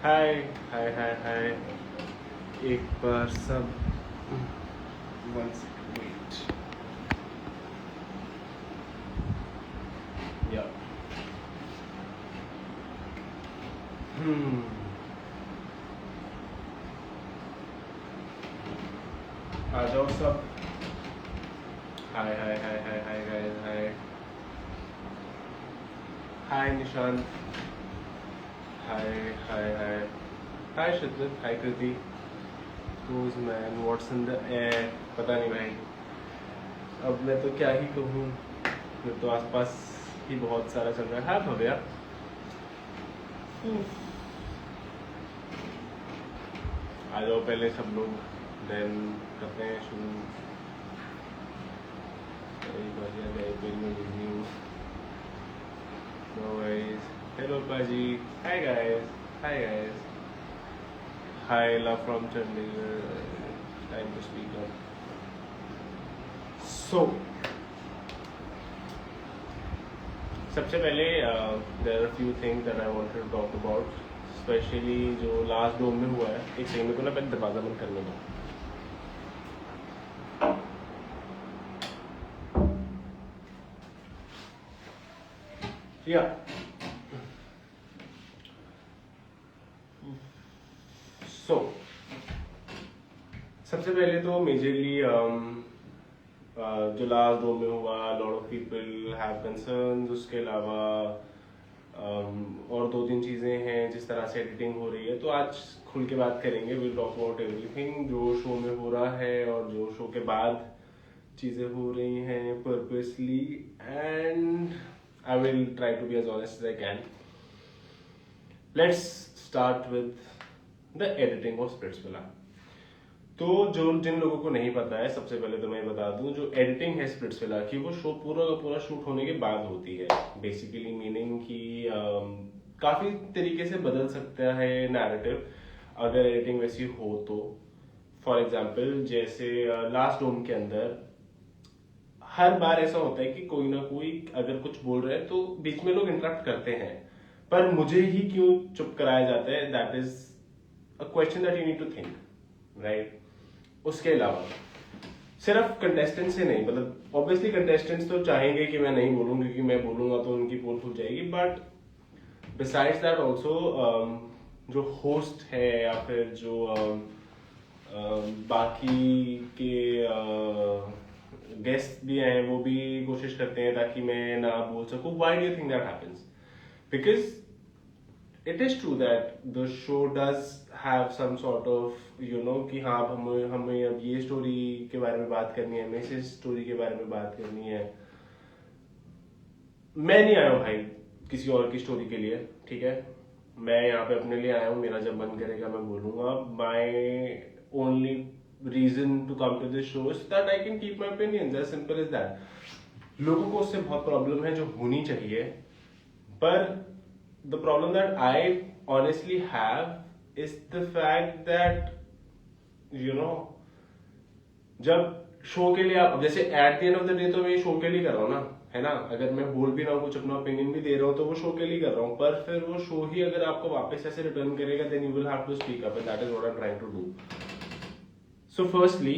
हाय हाय हाय हाय। एक बार सब 1 second wait. या आ जाओ सब। हाय हाय हाय हाय हाय गाइस हाय। हाय निशांत। हाय हाय हाय हाय शिद्दत। हाय कृति। Who's man? What's in the air? पता नहीं भाई। अब मैं तो क्या ही कहूँ। मैं तो आसपास ही बहुत सारा चल रहा है। हाँ भव्या। आ जाओ पहले सब लोग, देन करते हैं शुरू। No worries. Hello Paji. Hi guys. Hi guys. Hi love from Chandigarh. Time to speak up. So सबसे पहले there are a few things that I wanted to talk about, especially जो लास्ट डोम में हुआ है। एक सेकंड मेरे को ना पहले दरवाजा बंद करने दो। Yeah. So सबसे पहले तो मेजरली जो लास्ट डो में हुआ, lot of people have concerns. उसके अलावा और 2-3 चीज़ें हैं जिस तरह से एडिटिंग हो रही है, तो आज खुल के बात करेंगे। विल टॉक अबाउट एवरीथिंग जो शो में हो रहा है और जो शो के बाद चीज़ें हो रही हैं purposely, and I will try to be as honest as I can. Let's start with the editing of Splitsvilla. तो जो जिन लोगों को नहीं पता है, सबसे पहले तो मैं बता दूं, जो एडिटिंग है स्प्लिट्सविला की, वो शो पूरा का पूरा शूट होने के बाद होती है। बेसिकली मीनिंग कि काफी तरीके से बदल सकता है नैरेटिव अगर एडिटिंग वैसी हो तो। फॉर एग्जाम्पल जैसे लास्ट डोम के अंदर हर बार ऐसा होता है कि कोई ना कोई अगर कुछ बोल रहा है तो बीच में लोग इंटरप्ट करते हैं, पर मुझे ही क्यों चुप कराया जाता है, that is a question that you need to think, right. उसके अलावा सिर्फ कंटेस्टेंट से नहीं, मतलब ऑब्वियसली कंटेस्टेंट्स तो चाहेंगे कि मैं नहीं बोलूं क्योंकि मैं बोलूंगा तो उनकी पोल खुल जाएगी, बट बिसाइड्स दैट ऑल्सो जो होस्ट है या फिर जो बाकी के गेस्ट भी हैं वो भी कोशिश करते हैं ताकि मैं ना बोल सकूं। Why do you think that happens? Because it is true that the show does have some sort of कि हाँ हमें अब ये स्टोरी के बारे में बात करनी है, हमें इस स्टोरी के बारे में बात करनी है। मैं नहीं आया हूँ भाई किसी और की स्टोरी के लिए, ठीक है। मैं यहाँ पे अपने लिए आया हूँ, मेरा जब मन करेगा मैं बोलूंगा। my only reason to come to this show is that I can keep my opinions, as simple as that। लोगों को उससे बहुत प्रॉब्लम है जो होनी चाहिए, पर the problem that I honestly have is the fact that जब शो के लिए आप जैसे at the end of the day तो मैं शो के लिए कर रहा हूँ ना, है ना। अगर मैं बोल भी रहा हूँ, कुछ अपना ओपिनियन भी दे रहा हूँ, तो वो शो के लिए कर रहा हूँ, पर फिर वो शो ही अगर आपको वापस ऐसे रिटर्न करेगा, then you will have to speak up, and that is what I am trying to do. So firstly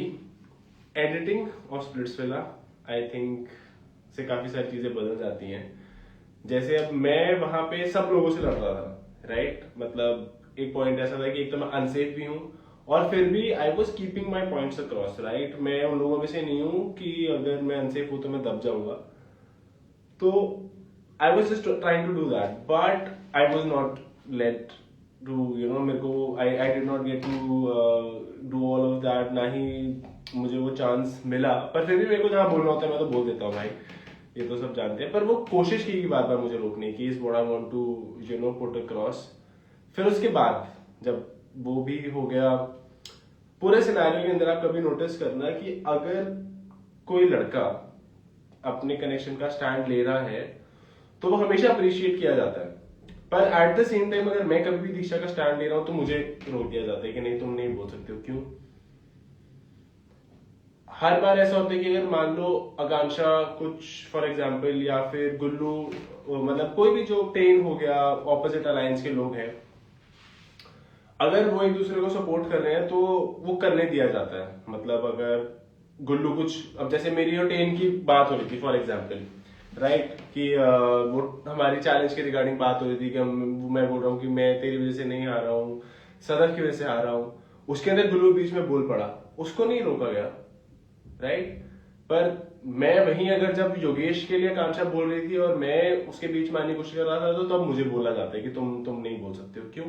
editing of Splitsvilla I think से काफी सारी चीजें बदल जाती हैं। जैसे अब मैं वहां पे सब लोगों से लड़ रहा था, राइट। मतलब एक पॉइंट ऐसा था कि एक तो मैं अनसेफ भी हूँ और फिर भी I was keeping my points across, right. मैं उन लोगों में से नहीं हूँ कि अगर मैं अनसेफ हूं तो मैं दब जाऊंगा। तो I was just trying to do that, but I was not let do मेरे को I did not get to do all of that, ना ही मुझे वो चांस मिला। पर फिर भी मेरे को जहाँ बोलना होता है मैं तो बोल देता हूँ भाई, ये तो सब जानते हैं। पर वो कोशिश की बार बार मुझे रोकने की, is what I want to put across. फिर उसके बाद जब वो भी हो गया, पूरे सिनेरियो के अंदर आप कभी नोटिस करना कि अगर कोई लड़का अपने कनेक्शन का स्टैंड ले रहा है तो वो हमेशा अप्रिशिएट किया जाता है, पर एट द सेम टाइम अगर मैं कभी भी दीक्षा का स्टैंड ले रहा हूं तो मुझे रोक दिया जाता है कि नहीं तुम नहीं बोल सकते हो। क्यों? हर बार ऐसा होता है कि अगर मान लो आकांक्षा कुछ फॉर एग्जाम्पल, या फिर गुल्लू, मतलब कोई भी जो टेन हो गया, ऑपोजिट अलायंस के लोग हैं, अगर वो एक दूसरे को सपोर्ट कर रहे हैं तो वो करने दिया जाता है। मतलब अगर गुल्लू कुछ, अब जैसे मेरी और टेन की बात हो रही थी फॉर एग्जाम्पल, राइट, कि वो हमारी चैलेंज के रिगार्डिंग बात हो रही थी कि मैं बोल रहा हूँ कि मैं तेरी वजह से नहीं हारा हूँ, सदफ की वजह से हारा हूँ, उसके अंदर गुल्लू बीच में बोल पड़ा, उसको नहीं रोका गया, राइट। पर मैं वहीं अगर जब योगेश के लिए आकांक्षा बोल रही थी और मैं उसके बीच में आने की कोशिश कर रहा था, तो तब मुझे बोला जाता है कि तुम नहीं बोल सकते हो। क्यों?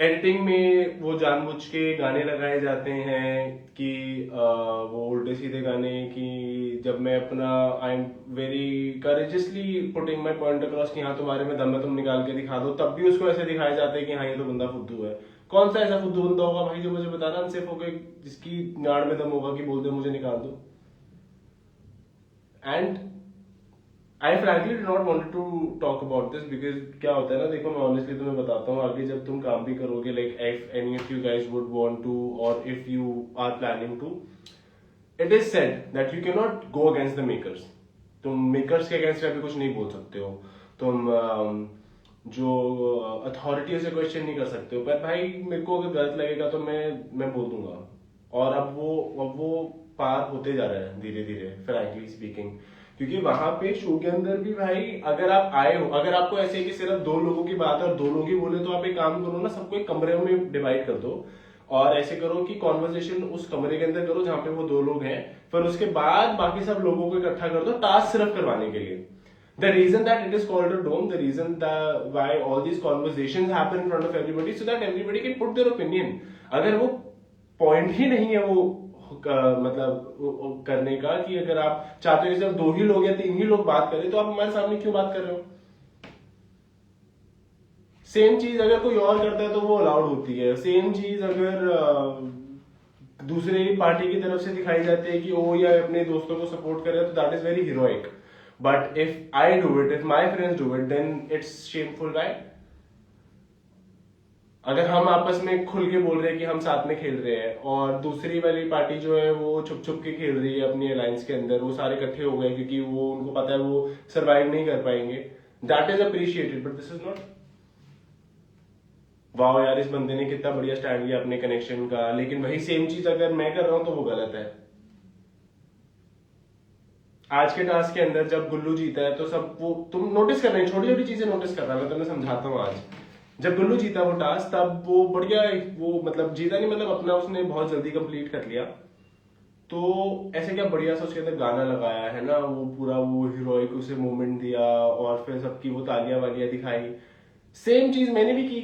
एडिटिंग में वो जानबूझ के गाने लगाए जाते हैं कि वो उल्टे सीधे गाने, कि जब मैं अपना I am very courageously putting my point across कि हाँ तुम्हारे में दम है तुम निकाल के दिखा दो, तब भी उसको ऐसे दिखाया जाता है कि हाँ ये तो बंदा फुद्दू है। कौन सा ऐसा फुद्दू बंदा होगा भाई जो मुझे बताना अनसेफ होगा, जिसकी गाड़ में दम होगा कि बोल दे मुझे निकाल दो। And I frankly do not wanted to talk about this because क्या होता है ना, देखो मैं ऑनेस्टली तुम्हें बताता हूँ, आगे जब तुम काम भी करोगे, like if any of you guys would want to और if you are planning to, it is said that you can not go against the makers. तुम मेकर्स के अगेंस्ट अभी कुछ नहीं बोल सकते हो, तुम जो अथॉरिटी से क्वेश्चन नहीं कर सकते हो। पर भाई मेरे को अगर गलत लगेगा तो मैं बोल दूंगा। और अब वो पार होते जा रहा है धीरे धीरे, फ्रैंकली स्पीकिंग, क्योंकि वहां पे शो के अंदर भी भाई अगर आप आए हो, अगर आपको ऐसे है कि सिर्फ दो लोगों की बात है और दो लोग ही बोले, तो आप एक काम करो ना, सबको एक कमरे में डिवाइड कर दो और ऐसे करो कि कॉन्वर्सेशन उस कमरे के अंदर करो जहां पे वो दो लोग हैं, फिर उसके बाद बाकी सब लोगों को इकट्ठा कर दो टास्क सिर्फ करवाने के लिए। The reason that it is called a dome, the reason why all these conversations happen in front of everybody, so that everybody can put their opinion. अगर वो पॉइंट ही नहीं है वो मतलब करने का, कि अगर आप चाहते हो कि सिर्फ दो ही लोग या तीन ही लोग बात करें, तो आप हमारे सामने क्यों बात कर रहे हो? सेम चीज अगर कोई और करता है तो वो अलाउड होती है। सेम चीज अगर दूसरे पार्टी की तरफ से दिखाई जाती है कि वो या अपने दोस्तों को सपोर्ट करे, तो that is very heroic. But if I do it, if my friends do it, then it's shameful, right? अगर हम आपस में खुल के बोल रहे हैं कि हम साथ में खेल रहे हैं और दूसरी वाली पार्टी जो है वो छुप छुप के खेल रही है अपनी अलायंस के अंदर, वो सारे इकट्ठे हो गए क्योंकि वो उनको पता है वो सरवाइव नहीं कर पाएंगे, that is appreciated. But this is not, वाह यार इस बंदे ने कितना बढ़िया स्टैंड लिया अपने कनेक्शन का, लेकिन वही सेम चीज अगर मैं कर रहा हूं तो वो गलत है। आज के टास्क के अंदर जब गुल्लू जीता है तो सब वो तुम नोटिस कर रहे हैं, छोटी छोटी चीजें नोटिस कर रहा है, मैं तुम्हें समझाता हूँ। आज जब गुल्लू जीता वो टास्क, तब वो बढ़िया, वो मतलब जीता नहीं, मतलब अपना उसने बहुत जल्दी कंप्लीट कर लिया, तो ऐसे क्या बढ़िया सा उसके अंदर गाना लगाया है ना, वो पूरा वो हीरोइक उसे मोमेंट दिया और फिर सबकी वो तालियां वालियां दिखाई। सेम चीज मैंने भी की,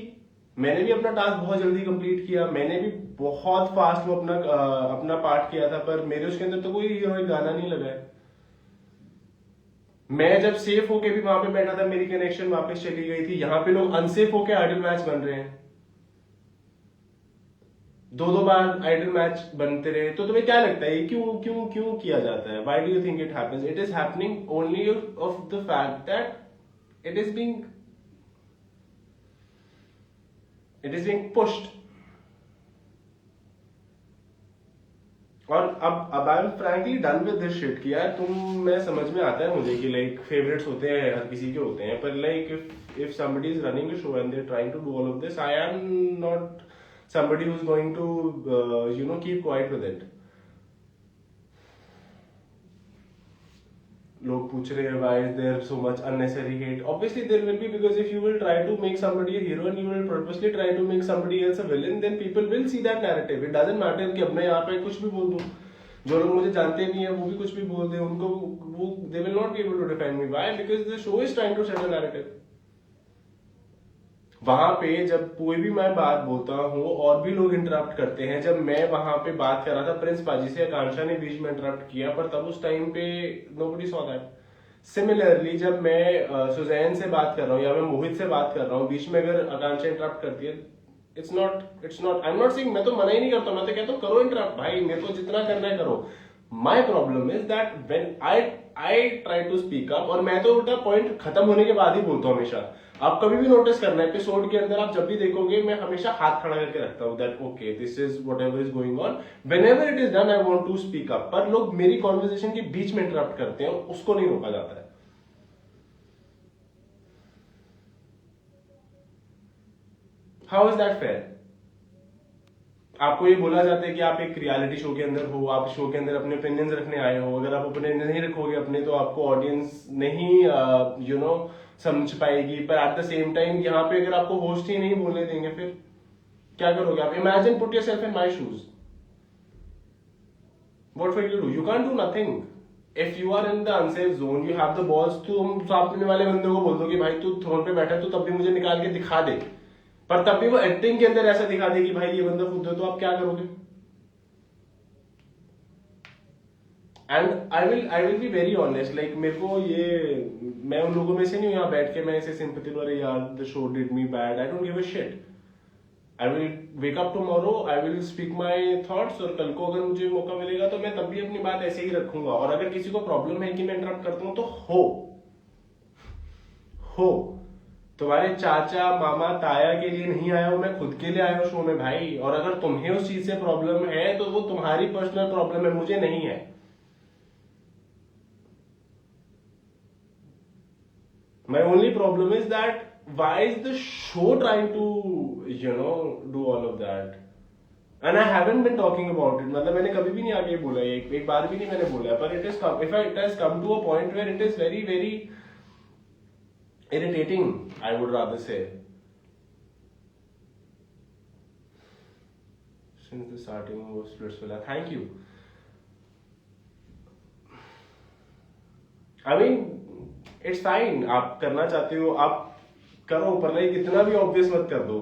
मैंने भी अपना टास्क बहुत जल्दी कंप्लीट किया, मैंने भी बहुत फास्ट वो अपना पार्ट किया था, पर मेरे उसके अंदर तो कोई हीरोइक गाना नहीं लगा है। मैं जब सेफ होके भी वहां पे बैठा था, मेरी कनेक्शन वापस चली गई थी, यहाँ पे लोग अनसेफ होके आइडल मैच बन रहे हैं, दो दो बार आइडल मैच बनते रहे। तो तुम्हें क्या लगता है क्यों क्यों क्यों किया जाता है? Why do you think it happens? It is happening only of the fact that it is being pushed. और अब I am frankly done with this shit कि यार मैं समझ में आता है मुझे कि लाइक फेवरेट्स होते हैं, हर किसी के होते हैं, पर like if somebody is running a show and they are trying to do all of this, I am not somebody who's going to keep quiet with it. लोग पूछ रहे हैं why is there so much unnecessary hate? Obviously there will be, because if you will try to make somebody a hero and you will purposely try to make somebody else a villain, then people will see that narrative. It doesn't matter कि अब मैं यहाँ पे कुछ भी बोल दूं, जो लोग मुझे जानते नहीं है वो भी कुछ भी बोल दे, उनको वो they will not be able to defend me. Why? Because the show is trying to set a narrative. वहां पे जब कोई भी मैं बात बोलता हूँ और भी लोग इंटरप्ट करते हैं, जब मैं वहां पे बात कर रहा था प्रिंस पाजी से, आकांक्षा ने बीच में इंटरप्ट किया, पर तब उस टाइम पे नोबडी सॉ दैट। सिमिलरली जब मैं सुजैन से बात कर रहा हूँ या मैं मोहित से बात कर रहा हूँ, बीच में अगर आकांक्षा इंटरप्ट करती है, it's not I am not saying, मैं तो मना ही नहीं करता, मैं तो कहता हूँ करो इंटरप्ट भाई, मेरे को जितना करना है करो। My problem is that when I try to speak up, और मैं तो उल्टा पॉइंट खत्म होने के बाद ही बोलता हूँ हमेशा। आप कभी भी नोटिस करना एपिसोड के अंदर, आप जब भी देखोगे मैं हमेशा हाथ खड़ा करके रखता हूँ that okay this is whatever is going on, whenever it is done I want to speak up. पर लोग मेरी कॉन्वर्सेशन के बीच में इंटरप्ट करते हैं, उसको नहीं रोका जाता है। How is that fair? आपको ये बोला जाता है कि आप एक रियलिटी शो के अंदर हो, आप शो के अंदर अपने ओपिनियंस रखने आए हो, अगर आप अपने नहीं रखोगे अपने तो आपको ऑडियंस नहीं समझ पाएगी। पर एट द सेम टाइम यहाँ पे अगर आपको होस्ट ही नहीं बोलने देंगे फिर क्या करोगे आप? Imagine, put yourself in my shoes, what will you do? You can't do nothing. If you are in the unsafe zone, you have the balls, तुम सामने वाले बंदे को बोल दो कि भाई तू थ्रोन पे बैठा है तो तब भी मुझे निकाल के दिखा दे, पर तब भी वो एक्टिंग के अंदर ऐसा दिखा दे कि भाई ये बंदा खुद है, तो आप क्या करोगे? And I will be very honest, like मेरे को ये, मैं उन लोगों में से नहीं हूं यहाँ बैठ के मैं ऐसे सिंपैथी वाले यार the show did me bad, I don't give a shit. I will wake up tomorrow, I will speak my thoughts, और कल को अगर मुझे मौका मिलेगा तो मैं तब भी अपनी बात ऐसे ही रखूंगा। और अगर किसी को प्रॉब्लम है कि मैं इंटरप्ट करता हूं तो हो तुम्हारे चाचा मामा ताया के लिए नहीं आया हूं, मैं खुद के लिए आया हूं शो में भाई। और अगर तुम्हें उस चीज से प्रॉब्लम है तो वो तुम्हारी पर्सनल प्रॉब्लम है, मुझे नहीं है। My only problem is that why is the show trying to do all of that? And I haven't been talking about it. मतलब मैंने कभी भी नहीं आगे बोला, एक बार भी नहीं मैंने बोला, पर it has come to a point where it is very very irritating, I would rather say. Since the starting of Splitsvilla, thank you. I mean, it's fine, आप करना चाहते हो आप करो, पर लाइक इतना भी ऑब्वियस मत कर दो,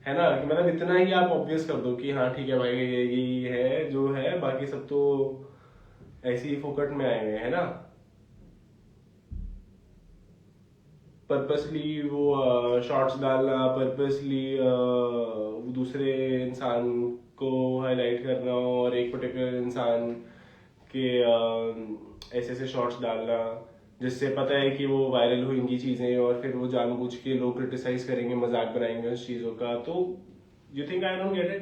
है ना? कि मतलब इतना ही आप ऑब्वियस कर दो कि हाँ ठीक है भाई ये है जो है, बाकी सब तो ऐसे ही फोकट में आए हुए हैं ना। पर्पसली वो शॉर्ट्स डालना, पर्पसली दूसरे इंसान को हाईलाइट करना और एक पर्टिकुलर इंसान के ऐसे ऐसे शॉर्ट्स डालना जिससे पता है कि वो वायरल होंगी चीजें, और फिर वो जानबूझ के लोग क्रिटिसाइज करेंगे, मजाक बनाएंगे उस चीजों का। तो you think I don't get it?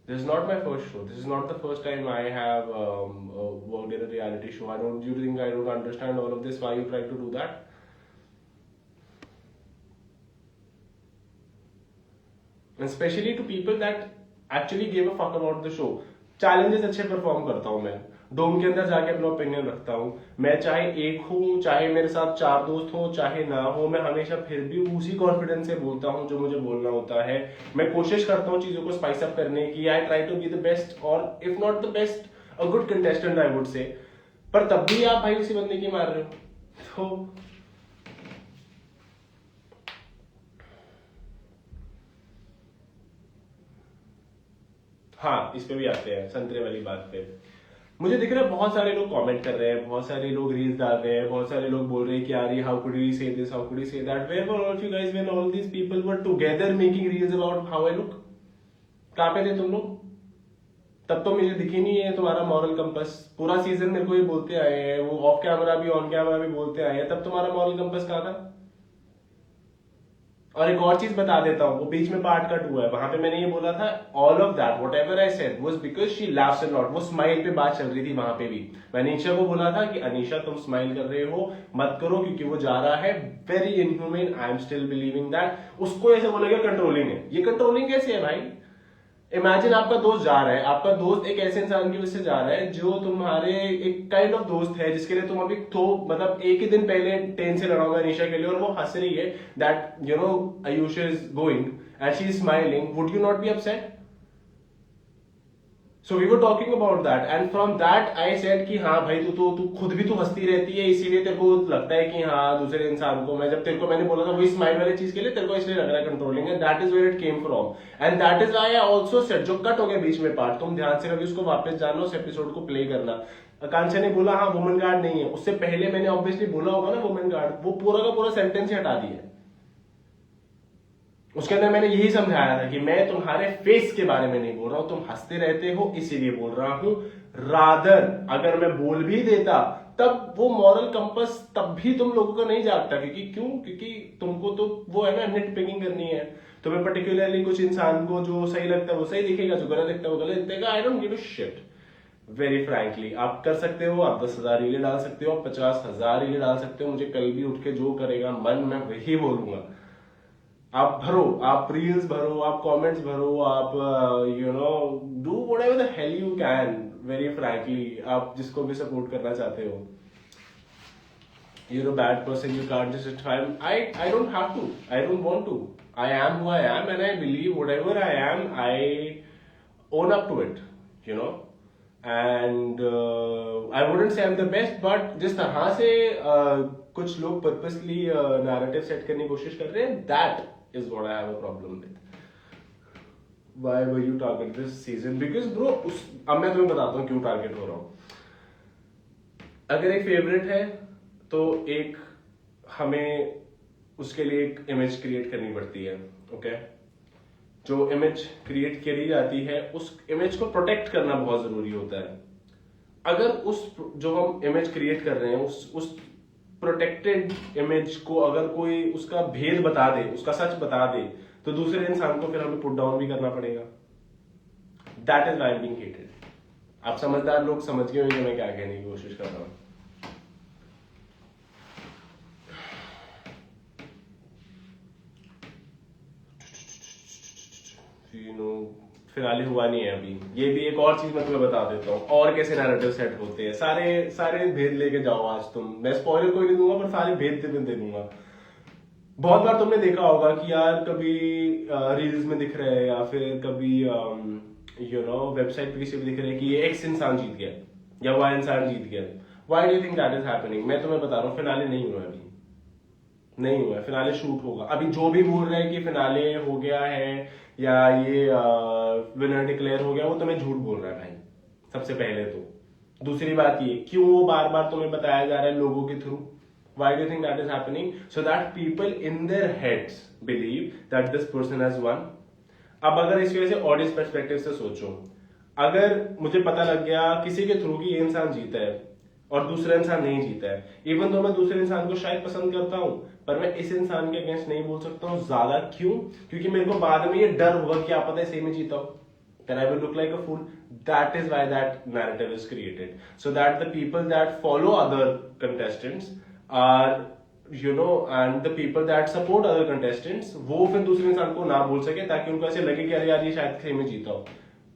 This is not my first show, this is not the first time I have worked in a reality show. I don't, you think I don't understand all of this? Why you try to do that? Specially to people that actually give a fuck about the show. Challenges अच्छे perform करता हूं मैं, डोम के अंदर जाके अपना opinion रखता हूं मैं, चाहे एक हूं, चाहे मेरे साथ 4 दोस्त हो, चाहे ना हो, मैं हमेशा फिर भी उसी कॉन्फिडेंस से बोलता हूं जो मुझे बोलना होता है। मैं कोशिश करता हूं चीजों को स्पाइस अप करने की, I try to be the best, और if not the best, a good contestant I would say. पर तब भी आप भाई उसी बंदे की मार रहे हो, तो हाँ, इस पे भी आते हैं संतरे वाली बात पे। मुझे दिख रहा है बहुत सारे लोग कमेंट कर रहे हैं, बहुत सारे लोग रील्स डाल रहे हैं, बहुत सारे लोग बोल रहे हैं कि यार how could you say this, how could you say that, where were all of you guys when all these people were together making reels about how I look? कहां पे थे तुम लोग? तब तो मुझे दिखी नहीं है तुम्हारा मॉरल कंपस। पूरा सीजन मेरे को ये बोलते आए हैं, वो ऑफ कैमरा भी ऑन कैमरा भी बोलते आए हैं, तब तुम्हारा मॉरल कंपस कहाँ था? और एक और चीज बता देता हूँ, वो बीच में पार्ट कट हुआ है, वहां पे मैंने ये बोला था all of that what ever I said was because she laughs a lot. वो स्माइल पे बात चल रही थी वहां पे भी। मैंने अनीशा को बोला था कि अनीशा तुम स्माइल कर रहे हो मत करो क्योंकि वो जा रहा है very inhuman, I am still believing that. उसको ऐसे बोलेगा कंट्रोलिंग है, ये कंट्रोलिंग कैसे है भाई? इमेजिन आपका दोस्त जा रहा है, आपका दोस्त एक ऐसे इंसान की वजह से जा रहा है जो तुम्हारे एक काइंड ऑफ दोस्त है, जिसके लिए तुम अभी तो मतलब एक ही दिन पहले ट्रेन से लड़ा होगा अनीशा के लिए, और वो हंस रही है that Ayusha is going and she is smiling, would you not be upset? So we were talking about that and from that I said कि हाँ भाई तू खुद भी तू हंसती रहती है, इसीलिए तेरे को लगता है कि हाँ दूसरे इंसान को, मैं जब तेरे को मैंने बोला था वही स्माइल वाली चीज के लिए तेरे को इसलिए लग रहा है कंट्रोलिंग है, that is where it came from and that is why I also said, जो कट हो गया बीच में पार्ट, तुम ध्यान से कभी उसको वापस जाना, उस एपिसोड को प्ले करना। आकांक्षा ने बोला हाँ वुमेन गार्ड नहीं है, उससे पहले मैंने ऑब्वियसली बोला होगा ना वुमेन गार्ड, वो पूरा का पूरा सेंटेंस ही हटा दिया। उसके अंदर मैंने यही समझाया था कि मैं तुम्हारे फेस के बारे में नहीं बोल रहा हूं, तुम हंसते रहते हो इसीलिए बोल रहा हूं। रादर अगर मैं बोल भी देता तब वो मॉरल कंपस तब भी तुम लोगों का नहीं जागता, क्योंकि तुमको तो वो है ना निट पिकिंग करनी है, तुम्हें पर्टिकुलरली कुछ इंसान को जो सही लगता है वो सही दिखेगा, जो गलत दिखता है वो गलत दिखेगा। I don't give a shit very frankly. आप कर सकते हो, आप 10,000 रीले डाल सकते हो, आप 50,000 रीले डाल सकते हो, मुझे कल भी उठ के जो करेगा मन मैं वही बोलूंगा। आप भरो, आप रील्स भरो, आप कमेंट्स भरो, आप you know do whatever the hell you can, very frankly, आप जिसको भी सपोर्ट करना चाहते हो. You're a bad person, you can't justify. I don't have to, I don't want to. I am who I am, and I believe whatever I am, I own up to it, you know. And I wouldn't say I'm the best, but जिस तरह से कुछ लोग purposely narrative set करने की कोशिश कर रहे हैं, that is what I have a problem with. Why were you target this season? Because bro, अब मैं तुम्हें बताता हूँ क्यों टारगेट हो रहा हूँ. अगर एक फेवरेट है तो एक हमें उसके लिए एक इमेज क्रिएट करनी पड़ती है. ओके, जो इमेज क्रिएट करी जाती है उस इमेज को प्रोटेक्ट करना बहुत जरूरी होता है. अगर उस जो हम इमेज क्रिएट कर रहे हैं उस प्रोटेक्टेड इमेज को अगर कोई उसका भेद बता दे, उसका सच बता दे, तो दूसरे इंसान को फिर हमें पुट डाउन भी करना पड़ेगा. That is why I am being hated. आप समझदार लोग समझ गए होंगे मैं क्या कहने की कोशिश कर रहा हूं. फिनाले हुआ नहीं है अभी. ये भी एक और चीज मैं तुम्हें बता देता हूँ, और कैसे नैरेटिव सेट होते हैं. सारे भेद लेके जाओ आज तुम. मैं स्पॉइलर कोई नहीं दूंगा, पर सारे भेद तुम्हें दे दूंगा. बहुत बार तुमने देखा होगा कि यार कभी रील्स में दिख रहे हैं या फिर कभी यू नो वेबसाइट पे किसी भी दिख रहे हैं कि ये एक्स इंसान जीत गया या वाई इंसान जीत गया. Why do you think that is happening? मैं तुम्हें बता रहा हूँ, फिनाले नहीं हुआ अभी, नहीं हुआ. फिनाले शूट होगा. अभी जो भी बोल रहे हैं कि फिनाले हो गया है या ये विनर डिक्लेयर हो गया, वो तुम्हें झूठ बोल रहा है भाई, सबसे पहले तो. दूसरी बात ये, क्यों बार बार तुम्हें बताया जा रहा है लोगों के through? Why do you think that is happening? So that people in their heads believe that this person has won. अब अगर इस वजह से ऑडियंस पर्सपेक्टिव से सोचो, अगर मुझे पता लग गया किसी के थ्रू कि ये इंसान जीता है और दूसरा इंसान नहीं जीता है, इवन तो मैं दूसरे इंसान को शायद पसंद करता हूं, पर मैं इस इंसान के अगेंस्ट नहीं बोल सकता हूँ ज्यादा. क्यों? क्योंकि मेरे को बाद में ये डर होगा कि आप पता है सही में जीता हो, then I will look like a fool. That is why that narrative is created, so that the people that follow other contestants are, you know, and the people that support other contestants, वो फिर दूसरे इंसान को ना बोल सके, ताकि उनको ऐसे लगे कि अरे यार ये शायद सही में जीता हो.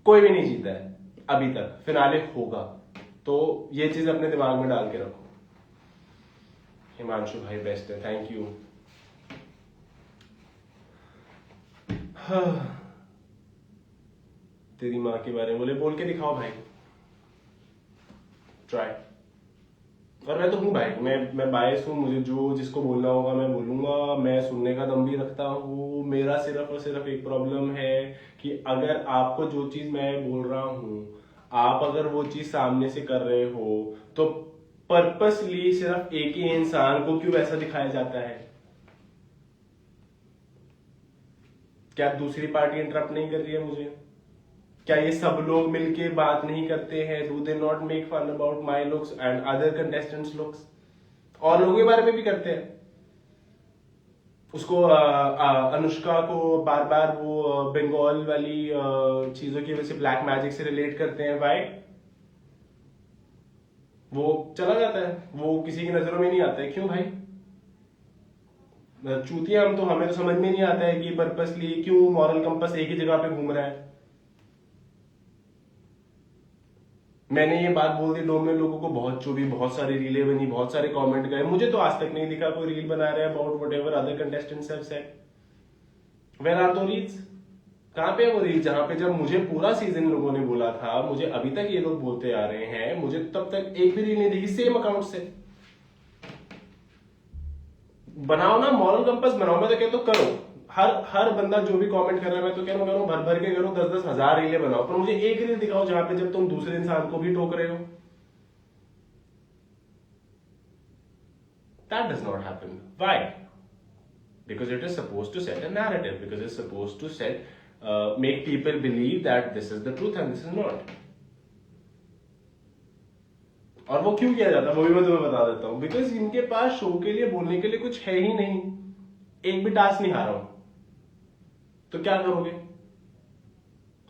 कोई भी नहीं जीता है अभी तक. फिनाले होगा, तो ये चीज अपने दिमाग में डाल के रखो. हिमांशु भाई बेस्ट है, थैंक यू. तेरी माँ के बारे में बोल के दिखाओ भाई, ट्राई. और मैं तो हूँ भाई, मैं बायस हूँ. मुझे जो जिसको बोलना होगा मैं बोलूंगा. मैं सुनने का दम भी रखता हूँ. मेरा सिर्फ और सिर्फ एक प्रॉब्लम है कि अगर आपको जो चीज मैं बोल रहा हूँ, आप अगर वो चीज सामने से कर रहे हो, तो पर्पसली सिर्फ एक ही इंसान को क्यों ऐसा दिखाया जाता है? क्या दूसरी पार्टी इंटरप्ट नहीं कर रही है मुझे? क्या ये सब लोग मिलके बात नहीं करते हैं? Do they not make fun about my looks and other contestants looks? और लोगों के बारे में भी करते हैं. उसको अनुष्का को बार बार वो बंगाल वाली चीजों की वजह से ब्लैक मैजिक से रिलेट करते हैं. वाई? वो चला जाता है, वो किसी की नजरों में नहीं आता है. क्यों भाई? चूतिया हम तो, हमें तो समझ में नहीं आता है कि पर्पसली क्यों मॉरल कंपास एक ही जगह पे घूम रहा है. मैंने ये बात बोल दी, लोग में लोगों को बहुत चुभी, बहुत सारी रीलें बनी, बहुत सारे कमेंट गए. मुझे तो आज तक नहीं दिखा कोई रील बना रहा है about whatever other contestants have said. Where are those reels? कहां पे है वो रील जहां पे जब मुझे पूरा सीजन लोगों ने बोला था, मुझे अभी तक ये लोग बोलते आ रहे हैं, मुझे तब तक एक भी रील नहीं दिखी सेम अकाउंट से. बनाओ ना, मॉरल कंपास बनाओ. मैं तो कहता हूं करो. हर बंदा जो भी कमेंट कर रहा है, मैं तो कह रहा हूँ भर भर के करो, 10-10 हजार रीलें बनाओ, पर मुझे एक रील दिखाओ जहां पे जब तुम दूसरे इंसान को भी टोक रहे हो. That does not happen. Why? Because it is supposed to set a narrative, because it's supposed to make people believe that this is the truth and this is not. और वो क्यों किया जाता है वो भी मैं तुम्हें बता देता हूँ. बिकॉज इनके पास शो के लिए बोलने के लिए कुछ है ही नहीं. एक भी टास्क नहीं हारा हूं, तो क्या करोगे?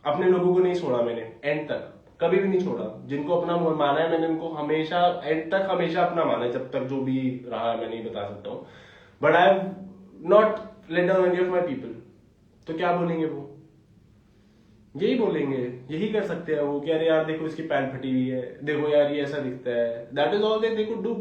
अपने लोगों को नहीं छोड़ा मैंने एंड तक, कभी भी नहीं छोड़ा. जिनको अपना माना है मैंने उनको हमेशा एंड तक हमेशा अपना माना है, जब तक जो भी रहा है मैं नहीं बता सकता हूं. But I have not let down any of my people, तो क्या बोलेंगे वो? यही बोलेंगे, यही कर सकते हैं वो कि अरे यार देखो इसकी पैंट फटी हुई है, देखो यार ये ऐसा दिखता है। That is all they could do.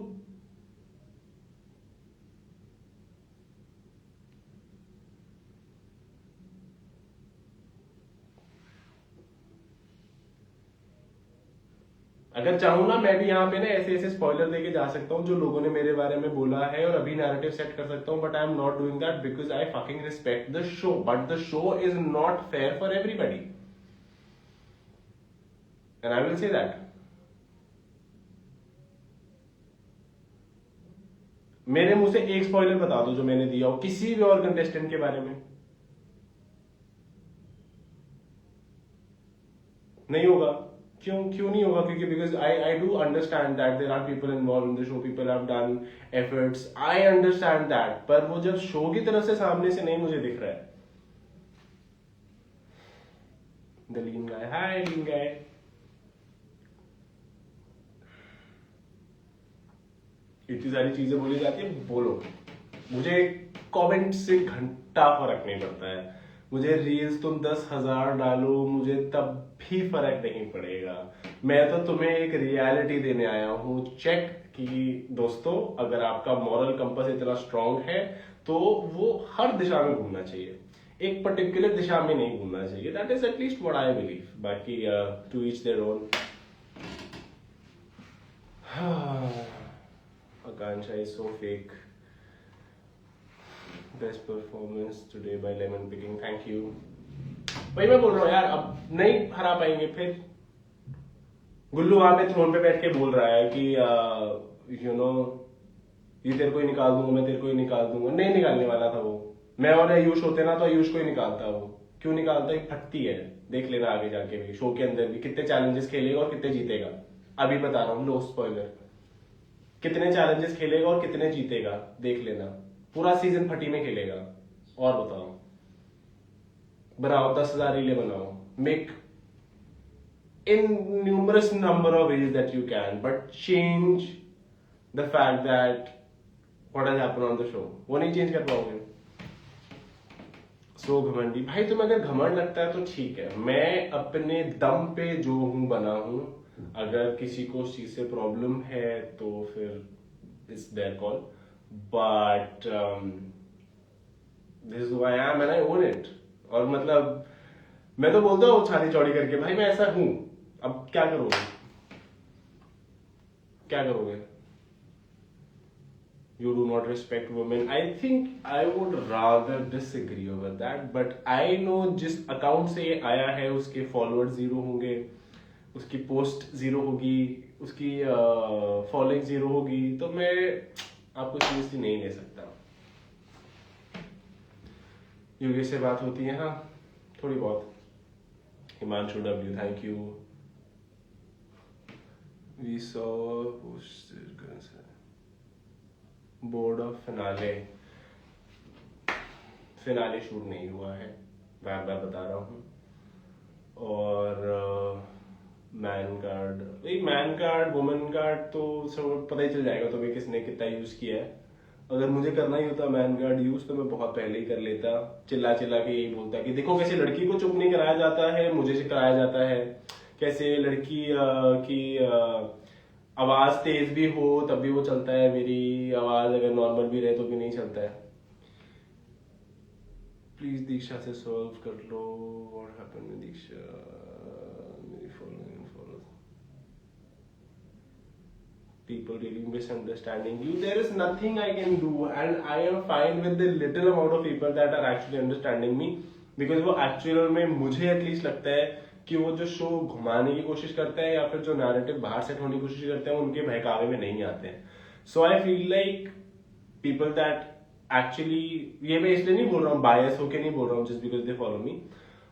अगर चाहूँ ना मैं भी यहाँ पे ना ऐसे ऐसे स्पॉइलर देके जा सकता हूँ जो लोगों ने मेरे बारे में बोला है और अभी नैरेटिव सेट कर सकता हूँ, but I am not doing that because I fucking respect the show, but the show is not fair for everybody and I will say that. मेरे मुंह से एक स्पॉइलर बता दो जो मैंने दिया हो किसी भी और कंटेस्टेंट के बारे में। नहीं होगा। क्यों क्यों नहीं होगा? क्योंकि because I do understand that there are people involve in the show, people have done efforts, I understand that, पर वो जब शो की तरफ से सामने से नहीं मुझे दिख रहा है। द लीन गाय, हाय लीन गाय। इतनी सारी चीजें बोली जाती है, बोलो। मुझे कमेंट से घंटा फर्क नहीं पड़ता है। मुझे रील्स तुम 10,000 डालो, मुझे तब भी फर्क नहीं पड़ेगा। मैं तो तुम्हें एक रियलिटी देने आया हूं। चेक कि दोस्तों अगर आपका मॉरल कंपास इतना स्ट्रांग है तो वो हर दिशा में घूमना चाहिए, एक पर्टिकुलर दिशा में नहीं घूमना चाहिए। That is at least what I believe. बाकी to each their own. Akansha is so fake. Best performance today by lemon picking. Thank you. भाई मैं बोल रहा हूँ यार, अब नहीं हरा पाएंगे फिर। गुल्लू वहां पे थ्रोन पे बैठ के बोल रहा है कि यू नो ये तेरे को ही निकाल दूंगा, मैं तेरे को ही निकाल दूंगा। नहीं निकालने वाला था वो। मैं और आयुष होते ना तो आयुष को ही निकालता वो। क्यों निकालता? एक फटती है, देख लेना आगे जाके भी, शो के अंदर भी कितने चैलेंजेस खेलेगा और कितने जीतेगा। अभी बता रहा हूँ, नो स्पॉइलर। कितने चैलेंजेस खेलेगा और कितने जीतेगा देख लेना। पूरा सीजन फटी में खेलेगा। और बताओ, बनाओ 10,000 रीले बनाओ, make in numerous number of ways that you can, but change the fact that what has happened on the show, वो नहीं चेंज कर पाओगे। सो घमंडी भाई, तुम अगर घमंड लगता है तो ठीक है, मैं अपने दम पे जो हूं बना हूं। अगर किसी को उस चीज से प्रॉब्लम है तो फिर it's their call, but this is who I am and I own it. और मतलब मैं तो बोलता हूँ छाती चौड़ी करके, भाई मैं ऐसा हूं, अब क्या करोगे? क्या करोगे? You do not respect women. I think I would rather disagree over that, but I know जिस अकाउंट से ये आया है उसके फॉलोअर्स 0 होंगे, उसकी पोस्ट 0 होगी, उसकी फॉलोइंग 0 होगी, तो मैं आपको सीरियसली नहीं ले सकता। योगेश से बात होती है हाँ, थोड़ी बहुत। Himanshu W, thank you. We saw board of finale shoot नहीं हुआ है, बार बार बता रहा हूँ। और मैन कार्ड वुमेन कार्ड तो सब पता ही चल जाएगा तुम्हें किसने कितना यूज किया है। अगर मुझे करना ही होता मैन कार्ड यूज तो मैं बहुत पहले ही कर लेता। चिल्ला चिल्ला के यही बोलता कि देखो कैसे लड़की को चुप नहीं कराया जाता है, मुझे से कराया जाता है। कैसे लड़की की आवाज तेज भी हो तब भी वो चलता है, मेरी आवाज अगर नॉर्मल भी रहे तो भी नहीं चलता है। प्लीज दीक्षा से सॉल्व कर लो व्हाट हैपेंड विद दीक्षा, मेरी following people really misunderstanding you. There is nothing I can do and I am fine with the little amount of people that are actually understanding me, because वो actual में मुझे at least लगता है कि वो जो show घुमाने की कोशिश करता है या फिर जो नैरेटिव बाहर सेट होने की कोशिश करते हैं उनके बहकावे में नहीं आते हैं। So I feel like people that actually, ये मैं इसलिए नहीं बोल रहा हूँ बायस होके नहीं बोल रहा हूँ just because they follow me,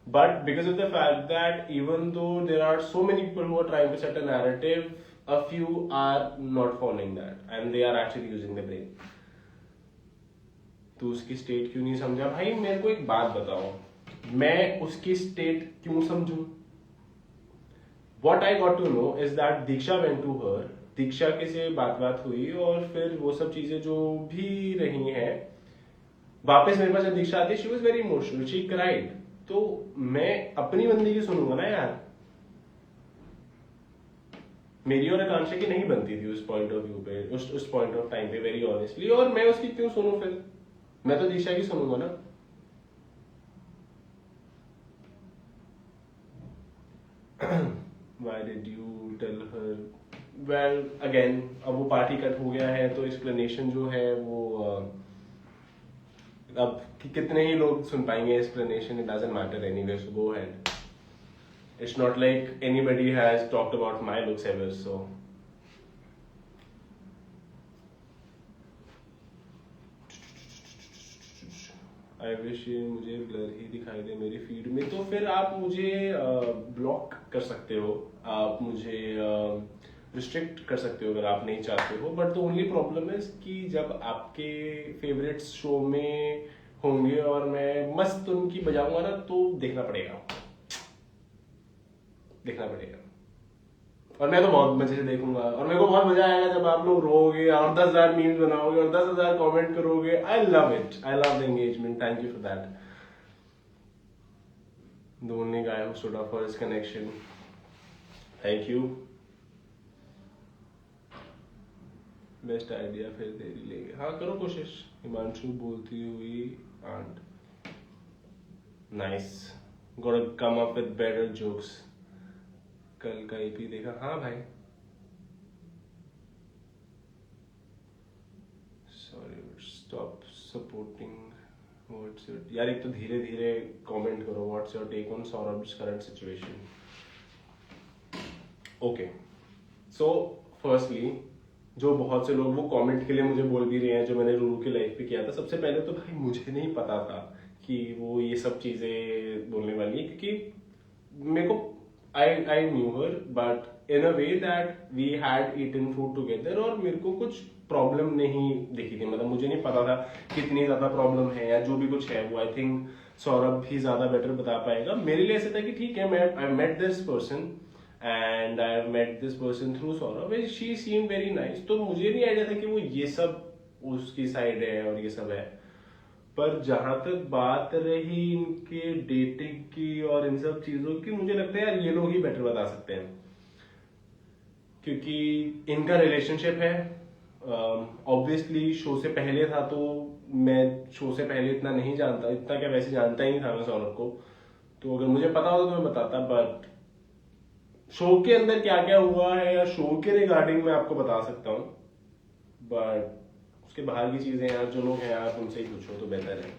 but because of the fact that even though there are so many people who are trying to set a narrative, a few are not following that and they are actually using the brain. तो उसकी state क्यों नहीं समझा? भाई मेरे को एक बात बताओ, मैं उसकी स्टेट क्यों समझूं? What I got to know is that Diksha went to her, दीक्षा के से बात हुई और फिर वो सब चीजें जो भी रही हैं वापस मेरे पास जब दीक्षा आती है, she was very emotional, she cried. तो मैं अपनी बंदी की सुनूंगा ना यार, मेरी और आकांक्षा की नहीं बनती थी उस पॉइंट ऑफ व्यू पे, उस पॉइंट ऑफ टाइम पे, वेरी ऑनेस्टली। और मैं उसकी क्यों सुनूं फिर, मैं तो दीक्षा की सुनूंगा ना। Why did you tell her? Well, again, अब वो पार्टी कट हो गया है तो एक्सप्लेनेशन जो है वो अब कितने ही लोग सुन पाएंगे explanation, it doesn't matter anyway, so go ahead. It's not like anybody has talked about my looks ever, so I wish ये मुझे ब्लर ही दिखाई दे मेरी फीड में। तो फिर आप मुझे ब्लॉक कर सकते हो, आप मुझे रिस्ट्रिक्ट कर सकते हो अगर आप नहीं चाहते हो। But the only problem is कि जब आपके फेवरेट्स शो में होंगे और मैं मस्त उनकी बजाऊंगा ना, तो देखना पड़ेगा, देखना पड़ेगा। और मैं तो बहुत मजे से देखूंगा, और मेरे को बहुत मजा आएगा जब आप लोग रोओगे और 10,000 मीम्स बनाओगे और 10,000 कमेंट करोगे। I love it, I love the engagement, thank you for that. The only guy who stood up for his connection, thank you. Best idea, फिर देरी लेंगे, हाँ करो कोशिश। हिमांशु बोलती हुई aunt, nice, gonna come up with better jokes. कल का ईपी देखा? हाँ भाई, sorry, stop supporting, what's your, यार एक तो धीरे धीरे कमेंट करो, what's your take on Saurabh's current situation. Okay, so firstly जो बहुत से लोग वो कमेंट के लिए मुझे बोल भी रहे हैं, जो मैंने रूरू की लाइफ पे किया था, सबसे पहले तो भाई मुझे नहीं पता था कि वो ये सब चीजें बोलने वाली है, क्योंकि मेरे को I knew her, but in a way that we had eaten food together, और मेरे को कुछ प्रॉब्लम नहीं दिखी थी, मतलब मुझे नहीं पता था कितनी ज्यादा प्रॉब्लम है या जो भी कुछ है वो आई थिंक सौरभ भी ज्यादा बेटर बता पाएगा। मेरे लिए ऐसा था कि ठीक है, मैं I met this person and I met this person through Saurabh, she seem very nice. तो मुझे नहीं आइडिया था कि वो ये सब उसकी साइड है और ये सब है। पर जहां तक बात रही इनके डेटिंग की और इन सब चीजों की, मुझे लगता है यार ये लोग ही बेटर बता सकते हैं, क्योंकि इनका रिलेशनशिप है। ऑब्वियसली शो से पहले था, तो मैं शो से पहले इतना नहीं जानता, इतना क्या वैसे जानता ही नहीं था मैं सौरभ को। तो अगर मुझे पता होता तो मैं बताता, बट शो के अंदर क्या क्या हुआ है या शो के रिगार्डिंग मैं आपको बता सकता हूँ, बट उसके बाहर की चीजें यार जो लोग हैं आप उनसे ही पूछो तो बेहतर है।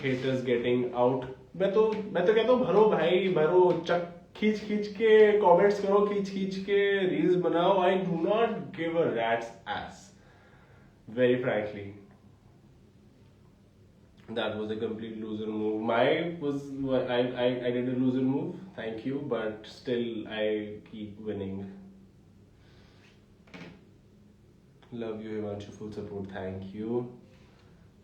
हेटर्स गेटिंग आउट, मैं तो कहता हूँ भरो भाई भरो, चक खींच खींच के कमेंट्स करो, खींच खींच के रील्स बनाओ। I do not give a rats S, very frankly. That was a complete loser move. I did a loser move. Thank you, but still I keep winning. Love you, Himanshu. Full support. Thank you.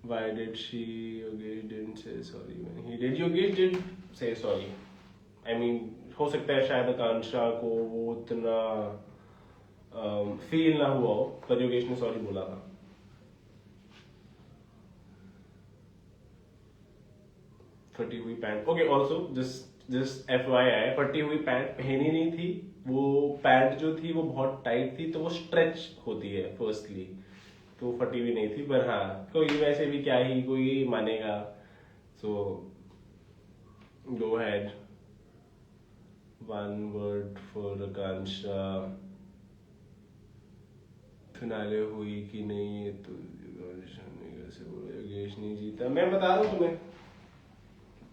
Why did she? Yogesh didn't say sorry when he did. Yogesh did say sorry. I mean, हो सकता है शायद आकांक्षा को वो उतना feel ना हुआ हो, पर योगेश ने सॉरी बोला था। फटी हुई pant, okay, also just FYI, फटी हुई पैंट पहनी नहीं थी। वो पैंट जो थी वो बहुत टाइट थी, तो वो स्ट्रेच होती है फर्स्टली, तो फटी हुई नहीं थी। पर हाँ, कोई वैसे भी क्या ही कोई मानेगा, so go ahead. One word for Akanksha, finale हुई कि नहीं तो योगेश नहीं जीता। मैं बता रहा हूँ तुम्हें,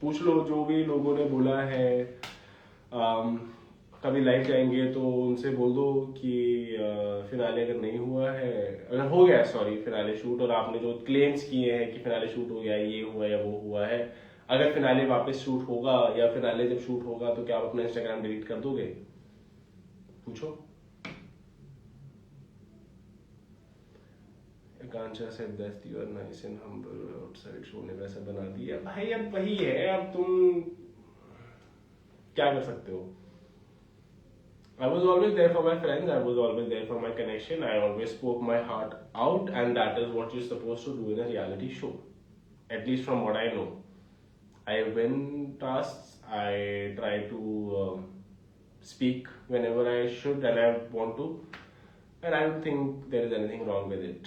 पूछ लो जो भी लोगों ने बोला है। कभी लाइव जाएंगे तो उनसे बोल दो कि फिनाले अगर नहीं हुआ है, अगर हो गया सॉरी फिनाले शूट, और आपने जो क्लेम्स किए हैं कि फिनाले शूट हो गया, ये हुआ या वो हुआ है, अगर फिनाले वापस शूट होगा या फिनाले जब शूट होगा तो क्या आप अपना इंस्टाग्राम डिलीट कर दोगे? पूछो। आकांक्षा said that you are nice and humble outside, show ने वैसा बना दिया भाई। अब वही है, अब तुम क्या कर सकते हो? I was always there for my friends, I was always there for my connection, I always spoke my heart out, and that is what you're supposed to do in a reality show. at least from what I know. I win tasks, I try to speak whenever I should and I want to, and I don't think there is anything wrong with it.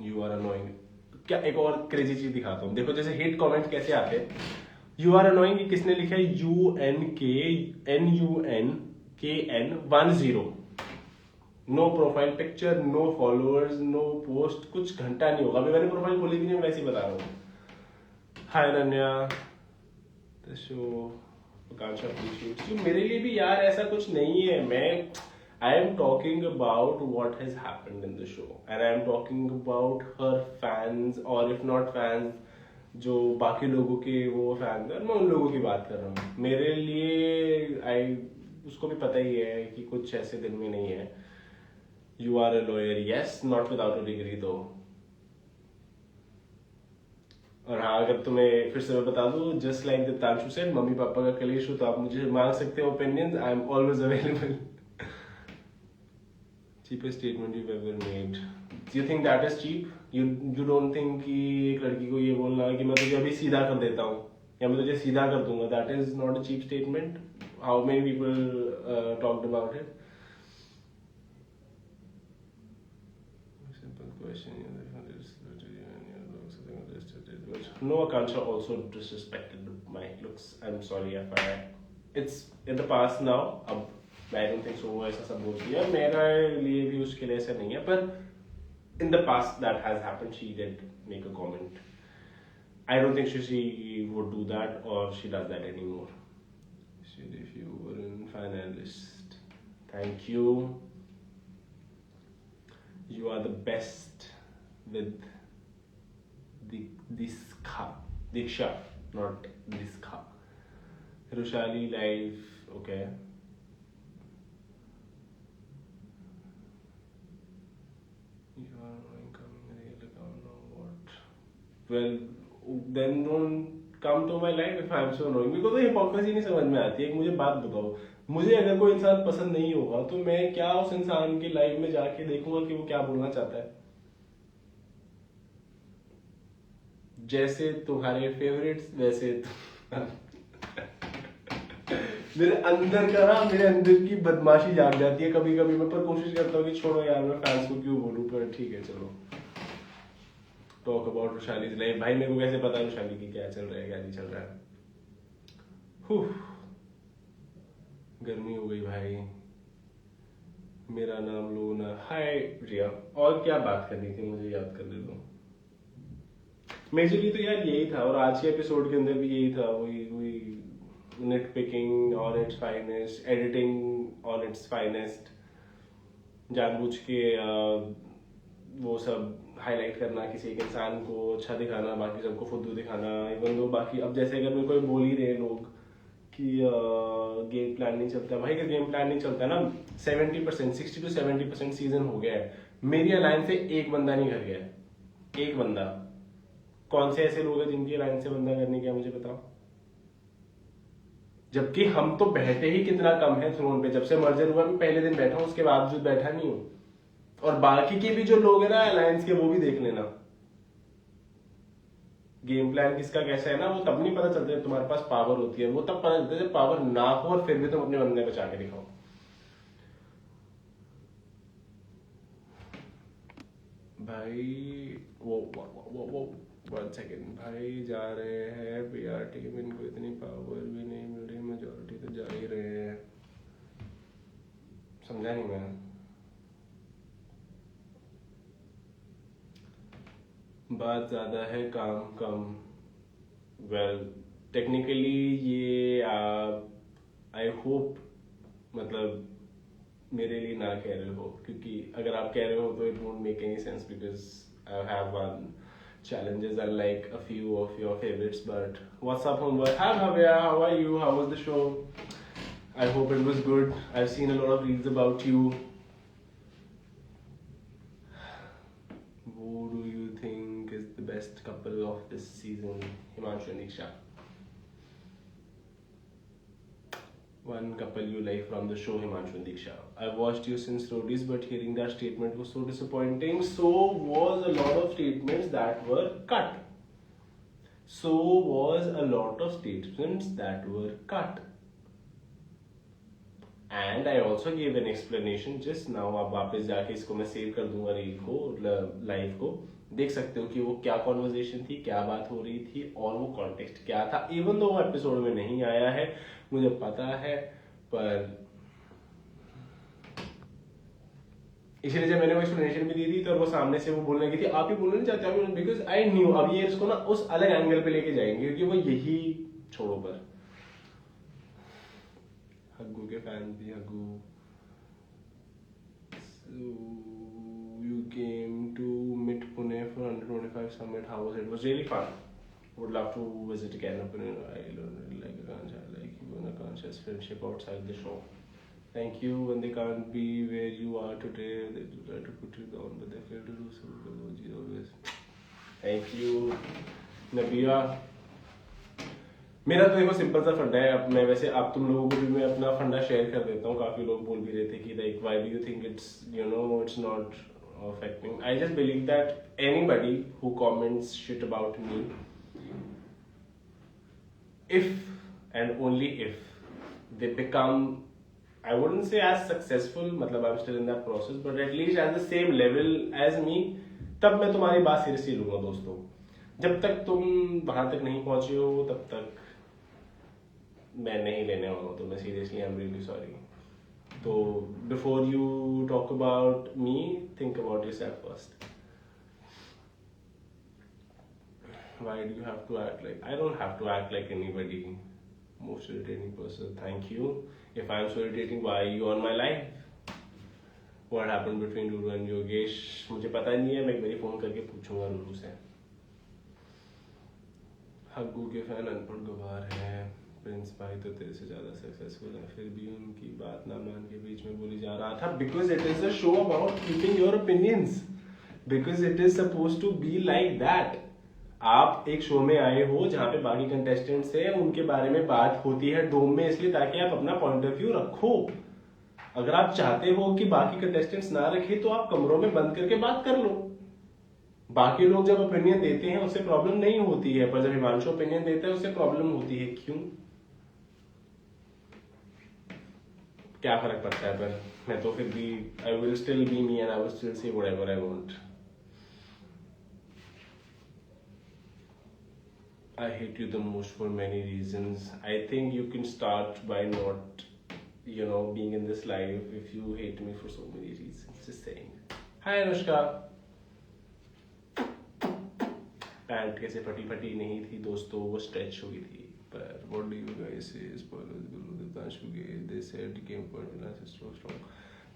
You are annoying. क्या एक और crazy चीज दिखाता हूँ. देखो जैसे hit comment कैसे आते हैं. यू आर अनोइंग किसने लिखा है? UNKNUNKN10. No profile picture, no followers, no post. कुछ घंटा नहीं होगा, अभी मैंने प्रोफाइल खोली भी नहीं, वैसे ही बता रहा हूँ. Hi Ananya, the show Akanksha appreciates you. मेरे लिए भी यार ऐसा कुछ नहीं है. I am talking about what has happened in the show and I am talking about her fans, or if not fans, जो बाकी लोगों के वो फैंस हैं, मैं उन लोगों की बात कर रहा हूँ. मेरे लिए उसको भी पता ही है कि कुछ ऐसे दिन में नहीं है. You are a lawyer, yes, not without a degree though. और हाँ, अगर तुम्हें फिर से मैं बता दूं, just like Diptanshu said, mummy papa का कलेश हो तो आप मुझे मांग सकते हो opinions. I am always available. cheapest statement you've ever made. Do you think that is cheap? You don't think कि एक लड़की को ये बोलना कि मैं तुझे अभी सीधा कर देता हूँ या मैं तुझे सीधा कर दूंगा, that is not a cheap statement? How many people talked about it? Simple question. No, Akansha also disrespected my looks. I'm sorry, FYI. It's in the past now. अब I don't think so वो ऐसा सब बोलती है. मेरे लिए भी उसके लिए ऐसा नहीं है, पर in the past that has happened. She did make a comment. I don't think she would do that or she does that anymore. If you were in finalist, thank you. You are the best with Diksha, not Diskha. Rushali live, okay. Well, then don't come to my life if I'm so annoying. because hypocrisy नहीं समझ में आती है. मुझे बात बताओ, मुझे अगर कोई इंसान पसंद नहीं होगा तो मैं क्या उस इंसान की लाइफ में जाके देखूंगा कि वो क्या बोलना चाहता है. जैसे तुम्हारे फेवरेट्स वैसे मेरे अंदर की बदमाशी जाग जाती है कभी कभी. मैं पर कोशिश करता हूँ कि छोड़ो यार, मैं फैंस को क्यों बोलूं, पर ठीक है चलो. Talk about Rushali's life. भाई मेरे को कैसे पता रुशाली की क्या चल रहा है क्या नहीं चल रहा है. गर्मी हो गई भाई. मेरा नाम लो ना. हाय रिया. और क्या बात करनी थी मुझे याद कर दे दो. मेजरली तो यार यही था, और आज के एपिसोड के अंदर भी यही था. वही net picking on it's finest, editing on it's finest, जानबूझ के वो सब हाईलाइट करना, किसी एक इंसान को अच्छा दिखाना, बाकी सबको फुद्दू दिखाना. इवन दो बाकी अब जैसे अगर मेरे को बोल ही रहे लोग कि गेम प्लान नहीं चलता, भाई का गेम प्लान नहीं चलता ना. 70%, 60 to 70% सीजन हो गया है. मेरी अलायंस से एक बंदा नहीं घर गया है. एक बंदा. कौन से ऐसे लोग हैं जिनकी अलायंस से बंदा करने गया, मुझे बताओ. जबकि हम तो बैठे ही कितना कम है थ्रोन पे. जब से मर्जर हुआ मैं पहले दिन बैठा हूँ, उसके बावजूद बैठा नहीं हूँ. और बाकी के भी जो लोग हैं ना अलायंस के, वो भी देख लेना. गेम प्लान किसका कैसा है ना, वो तब नहीं पता चलता जब तुम्हारे पास पावर होती है. वो तब पता चलता है जब पावर ना हो और फिर भी तुम अपने बंदे बचा के दिखाओ. भाई वो 1 सेकेंड. भाई जा रहे हैं PR टीम, इनको इतनी पावर भी नहीं मिल रही, मेजोरिटी तो जा ही रहे हैं. समझा नहीं मैं. बात ज्यादा है काम कम. वेल टेक्निकली ये आई होप मतलब मेरे लिए ना कह रहे हो, क्योंकि अगर आप कह रहे हो तो it won't make any sense because I have one challenges unlike a few of your favorites. But what's up homework? Hi Bhavya, how are you? How was the show? I hope it was good. I've seen a lot of reels about you. Who do you think is the best couple of this season? Himanshu and Isha. One couple you like from the show, Himanshu and Diksha. I watched you since Roadies, but hearing that statement was so disappointing. So was a lot of statements that were cut. So was a lot of statements that were cut. And I also gave an explanation just now. अब वापस जाके इसको मैं save कर दूंगा reel को, live को, देख सकते हो कि वो क्या कॉन्वर्जेशन थी, क्या बात हो रही थी और वो कॉन्टेक्स्ट क्या था. इवन दो वो एपिसोड में नहीं आया है, मुझे पता है, पर इसीलिए जब मैंने वो एक्सप्लेनेशन भी दी थी तो वो सामने से वो बोलने की थी, आप ही बोलना नहीं चाहते हो, बिकॉज आई न्यू अब ये इसको ना उस अलग एंगल पे लेके जाएंगे क्योंकि वो यही छोड़ो पर. हग्गू के फैन भी हग्गू. So you came to MIT Pune for 125 Summit. How was it? It was really fun. Would love to visit again. I learned like Akansha, like you and Akansha's friendship outside the show. Thank you. When they can't be where you are today, they try to put you down, but they fail to do so because you always. Thank you, Nabia. मेरा तो देखो simple सा फंडा है. अब मैं वैसे आप तुम लोगों को भी मैं अपना फंडा शेयर कर देता हूँ. काफी लोग बोल भी रहे थे कि like why do you think it's it's not affecting. I just believe that anybody who comments shit about me, if and only if they become, I wouldn't say as successful, मतलब I'm still in that process, but at least at the same level as me, तब मैं तुम्हारी बात seriously लूंगा दोस्तों. जब तक तुम वहां तक नहीं पहुंचे हो तब तक मैं नहीं लेने वाला हूँ. तो मैं seriously I am really sorry. तो before you talk about me, think about yourself first. Why do you have to act like? I don't have to act like anybody. Most irritating person. Thank you. If I'm so irritating, why are you on my life? What happened between Lulu and Yogesh? मुझे पता नहीं है. मैं एक बारी phone करके पूछूंगा लुलू से. हग्गू के फैन अनपढ़ गवार है. प्रिंस भाई तो तेरे से ज्यादा सक्सेसफुल है, फिर भी उनकी बात ना मान के बीच में बोली जा रहा था. Because it is a show about keeping your opinions. Because it is suppose to be like that. आप एक शो में आए हो जहां पे बाकी कंटेस्टेंट्स हैं, उनके बारे में बात होती है डोम में, इसलिए ताकि आप अपना पॉइंट ऑफ व्यू रखो. अगर आप चाहते हो कि बाकी कंटेस्टेंट्स ना रखे तो आप कमरों में बंद करके बात कर लो. बाकी लोग जब ओपिनियन देते हैं उससे प्रॉब्लम नहीं होती है, पर जब हिमांशु ओपिनियन देता है उससे प्रॉब्लम होती है. क्यों? क्या फर्क पड़ता है? पर मैं तो फिर भी I will still be me and I will still say whatever I want. I hate you the most for many reasons. I think you can start by not, being in this live if you hate me for so many reasons. Just saying. Hi Anushka. Pant कैसे फटी नहीं थी दोस्तों, वो stretch हुई थी. पर what do you guys say? They said came for strong.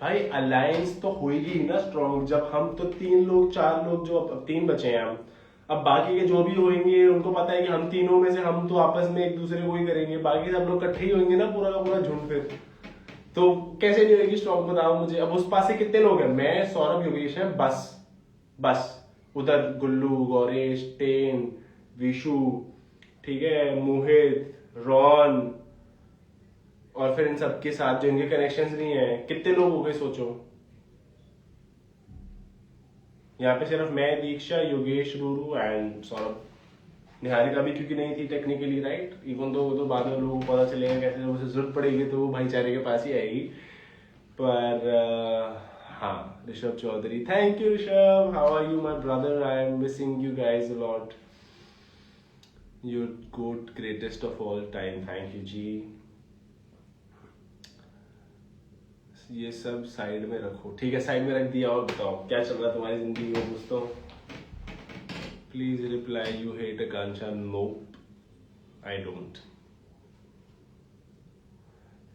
भाई अलायंस तो होगी ना स्ट्रॉन्ग जब हम तो 3 लोग 4 लोग जो अब 3 बचे हैं हम. अब बाकी के जो भी होंगे उनको पता है कि हम तीनों में से हम तो आपस में एक दूसरे को ही करेंगे. बाकी सब लोग इकट्ठे ही होंगे ना, पूरा का पूरा झुंड. फिर तो कैसे नहीं होगी स्ट्रॉन्ग, बताओ मुझे. अब उस पास से कितने लोग हैं? मैं, सौरभ, योगेश है, बस. उधर गुल्लू, गौरेश, टेन, विशु, ठीक है, मोहित, रॉन, और फिर इन सबके साथ जो इनके कनेक्शंस नहीं है, कितने लोग हो गए सोचो. यहाँ पे सिर्फ मैं, दीक्षा, योगेश, रूरू एंड सौरभ. निहारिका भी क्योंकि नहीं थी टेक्निकली, राइट. इवन तो बाद में लोगों को पता चलेगा कैसे उसे जरूरत पड़ेगी तो वो भाईचारे के पास ही आएगी. पर हाँ, Rishabh Chaudhary, thank you Rishabh. How are you my brother? I am missing you guys a lot. Your goat greatest of all time. Thank you ji. ये सब साइड में रखो, ठीक है, साइड में रख दिया. और बताओ क्या चल रहा है तुम्हारी जिंदगी में दोस्तों. Please reply you hate Akanksha. Nope, I don't.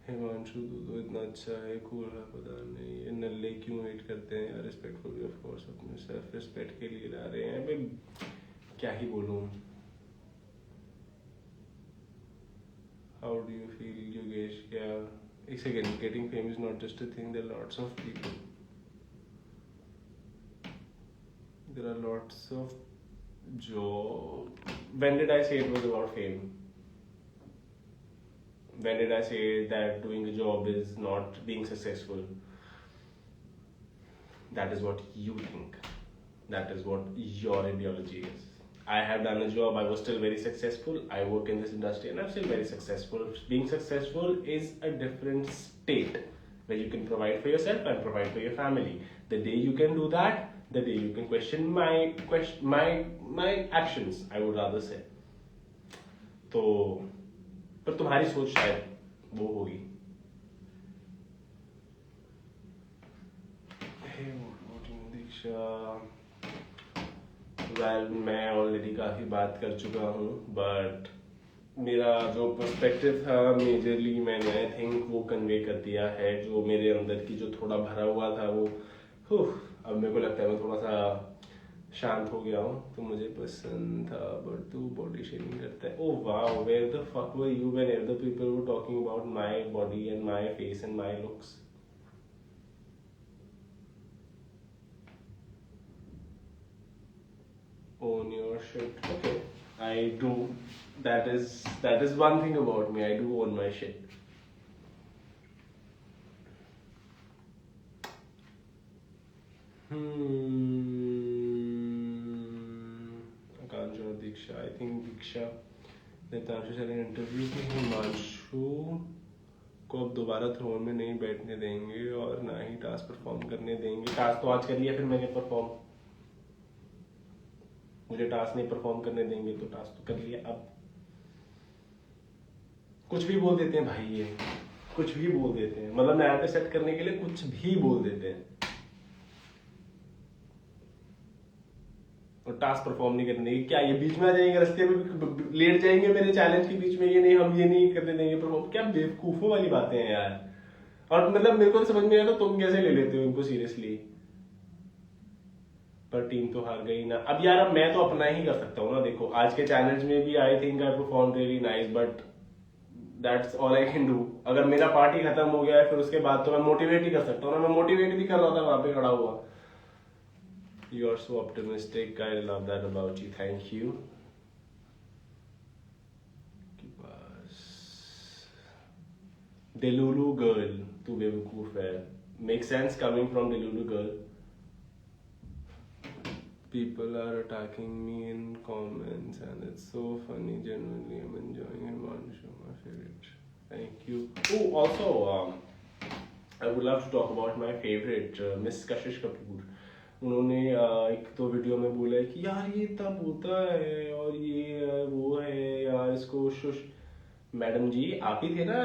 Himanshu तो इतना अच्छा है, कूल है, पता नहीं ये नल्ले क्यों हेट करते हैं यार. रिस्पेक्टफुल ऑफ कोर्स, अपने सेल्फ रिस्पेक्ट के लिए ला रहे हैं भाई. क्या ही बोलूं. How do you feel Yogesh? क्या एक second. Getting fame is not just a thing. There are lots of people. There are lots of job. When did I say it was about fame? when did I say that doing a job is not being successful? That is what you think. That is what your ideology is. I have done a job, I was still very successful. I work in this industry and I'm still very successful. Being successful is a different state where you can provide for yourself and provide for your family. The day you can do that, the day you can question my actions, I would rather say. तो पर तुम्हारी सोच शायद वो होगी. Hey, what do you think, Diksha? Well, मैं already काफ़ी बात कर चुका हूँ, बट मेरा जो पर्सपेक्टिव था मेजरली मैंने आई थिंक वो कन्वे कर दिया है. जो मेरे अंदर की जो थोड़ा भरा हुआ था वो अब मेरे को लगता है मैं थोड़ा सा शांत हो गया हूँ. तो मुझे पसंद था बट तू बॉडी शेमिंग करता है. Oh wow, where the fuck were you when other people were talking about my body and my face and my looks? Own your shit. Okay, I do. That is one thing about me. I do own my shit. Akansha or Diksha. I think Diksha. Netanshu sir interview में हिमांशु को अब दोबारा throne में नहीं बैठने देंगे और ना ही टास्क परफॉर्म करने देंगे. टास्क तो आज कर लिया, फिर मैंने परफॉर्म. मुझे टास्क नहीं परफॉर्म करने देंगे तो टास्क तो कर लिया. अब कुछ भी बोल देते हैं भाई, ये कुछ भी बोल देते हैं. मतलब नया पे सेट करने के लिए कुछ भी बोल देते हैं और टास्क परफॉर्म नहीं करने देंगे. क्या ये बीच में आ जाएंगे, रास्ते में लेट जाएंगे मेरे चैलेंज के बीच में, ये नहीं हम ये नहीं करने देंगे परफॉर्म? क्या बेवकूफों वाली बातें हैं यार. और मतलब मेरे को समझ में आया तो तुम कैसे ले लेते हो इनको सीरियसली. पर टीम तो हार गई ना. अब यार अब मैं तो अपना ही कर सकता हूँ ना. देखो आज के चैलेंज में भी I think I perform really nice, but that's all I can do. अगर मेरा पार्टी खत्म हो गया है फिर उसके बाद तो मैं मोटिवेट ही कर सकता हूँ ना. मैं मोटिवेट भी कर रहा था वहां पे खड़ा हुआ. You are so optimistic, I love that about you, thank you. Delulu girl, तू बेवकूफ है. Make sense coming from delulu girl. People are attacking me in comments and it's so funny. Genuinely, I'm enjoying Himanshu, my favorite. Thank you. Oh, also, I would love to talk about my favorite, Miss Kashish Kapoor. उन्होंने एक तो video में बोला है कि यार ये इतना बोलता है और ये वो है यार इसको शुश. मैडम जी आप ही थे ना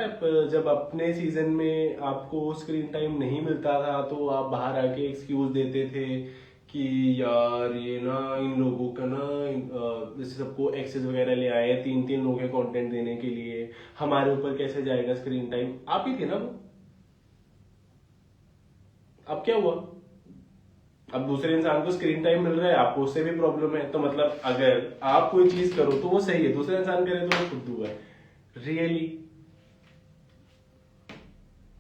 जब अपने सीजन में आपको स्क्रीन टाइम नहीं मिलता था तो आप बाहर आके एक्सक्यूज देते थे कि यार ये ना इन लोगों का ना जैसे सबको एक्सेस वगैरह ले आए 3-3 लोगों के कंटेंट देने के लिए, हमारे ऊपर कैसे जाएगा स्क्रीन टाइम. आप ही थे ना वो. अब क्या हुआ? अब दूसरे इंसान को स्क्रीन टाइम मिल रहा है, आपको उससे भी प्रॉब्लम है. तो मतलब अगर आप कोई चीज करो तो वो सही है, दूसरा इंसान करे तो वो खुद हुआ है. रियली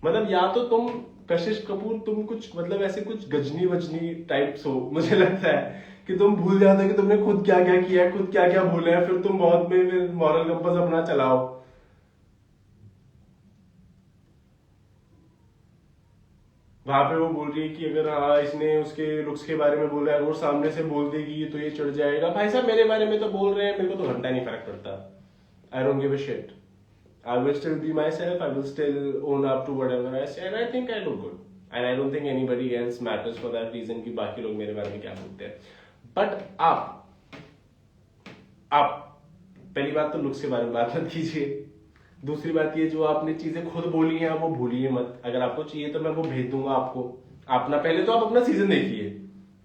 मतलब या तो तुम कशिश कपूर तुम कुछ मतलब ऐसे कुछ गजनी वजनी टाइप्स हो. मुझे लगता है कि तुम भूल जाते हो कि तुमने खुद क्या क्या किया है, खुद क्या क्या बोला है, फिर तुम बहुत में फिर मॉरल कंपास अपना चलाओ. वहां पे वो बोल रही है कि अगर हाँ इसने उसके लुक्स के बारे में बोला है और सामने से बोल देगी तो ये चढ़ जाएगा. भाई साहब मेरे बारे में तो बोल रहे हैं, मेरे को तो घंटा नहीं फर्क पड़ता. I don't give a shit. I will still be myself. I will still own up to whatever I say, and I think I look good. And I don't think anybody else matters for that reason कि बाकी लोग मेरे बारे में क्या बोलते हैं. But आप पहली बात तो लुक्स के बारे में बात मत कीजिए. दूसरी बात ये जो आपने चीजें खुद बोली हैं वो भूलिए मत. अगर आपको चाहिए तो मैं वो भेज दूंगा आपको. आप ना पहले तो आप अपना सीजन देखिए,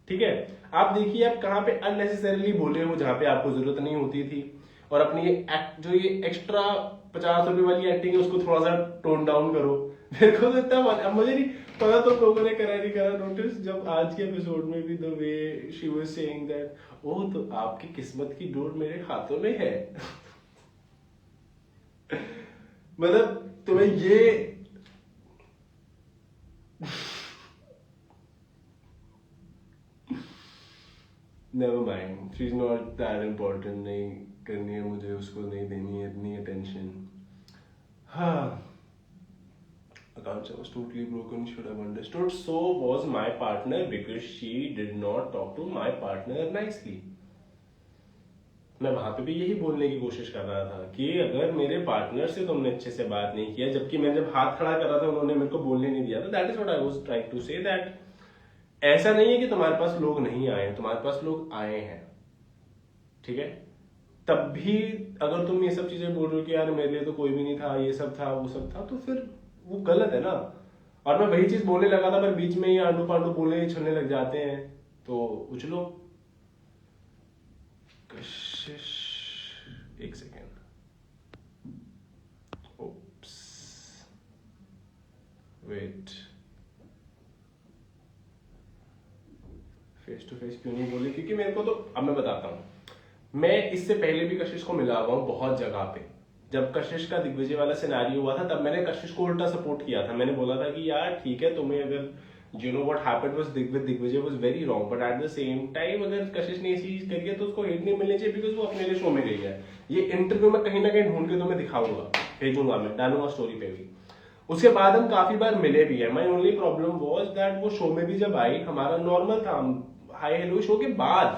ठीक है. आप देखिए आप कहाँ पे अननेसेसरीली बोले हो जहाँ पे आपको जरूरत नहीं होती थी. और अपनी जो ये एक्स्ट्रा 50 रुपए वाली एक्टिंग है उसको थोड़ा सा टोन डाउन करो. मेरे को तो इतना मुझे नहीं पता तो लोगों ने करा नहीं करा नोटिस जब आज के एपिसोड में भी the way she was saying that oh तो आपकी किस्मत की डोर मेरे हाथों में है. मतलब तुम्हें ये never mind, she is not that important. नहीं करनी है मुझे उसको, नहीं देनी है इतनी attention. Accounts was totally broken, should have understood. So was my partner because she did not talk to my partner nicely. मैं वहां पे भी यही बोलने की कोशिश कर रहा था कि अगर मेरे पार्टनर से तुमने अच्छे से बात नहीं किया, जबकि मैं जब हाथ खड़ा कर रहा था उन्होंने मेरे को बोलने नहीं दिया था. That is what I was trying to say, that ऐसा नहीं है कि तुम्हारे पास लोग नहीं आए, तुम्हारे पास लोग आए हैं, ठीक है. तब भी अगर तुम ये सब चीजें बोल रहे हो कि यार मेरे लिए तो कोई भी नहीं था, ये सब था, वो सब था, तो फिर वो गलत है ना. और मैं वही चीज बोलने लगा था, पर बीच में ये आंडू पांडू बोलने छलने लग जाते हैं, तो उछलो. कशिश, एक second. Oops, wait. Face to face क्यों नहीं बोली? क्योंकि मेरे को तो, अब मैं बताता हूँ, मैं इससे पहले भी कशिश को मिला हुआ हूँ बहुत जगह पे. जब कशिश का दिग्विजय वाला सिनेरियो हुआ था, तब मैंने कशिश को उल्टा सपोर्ट किया था. मैंने बोला था कि यार ठीक है, तुम्हें अगर you know what happened was Digvijay was very wrong, but at the same time अगर कशिश ने ऐसी चीज करी है तो उसको हेट नहीं मिलनी चाहिए, बिकॉज वो अपने लिए शो में गई है. ये इंटरव्यू में कहीं ना कहीं ढूंढ के तुम्हें दिखाऊंगा, भेजूंगा, मैं डालूंगा स्टोरी पे भी. उसके बाद हम काफी बार मिले भी है. My only problem was that वो शो में भी जब आई, हमारा नॉर्मल था, हाई हेलो शो के बाद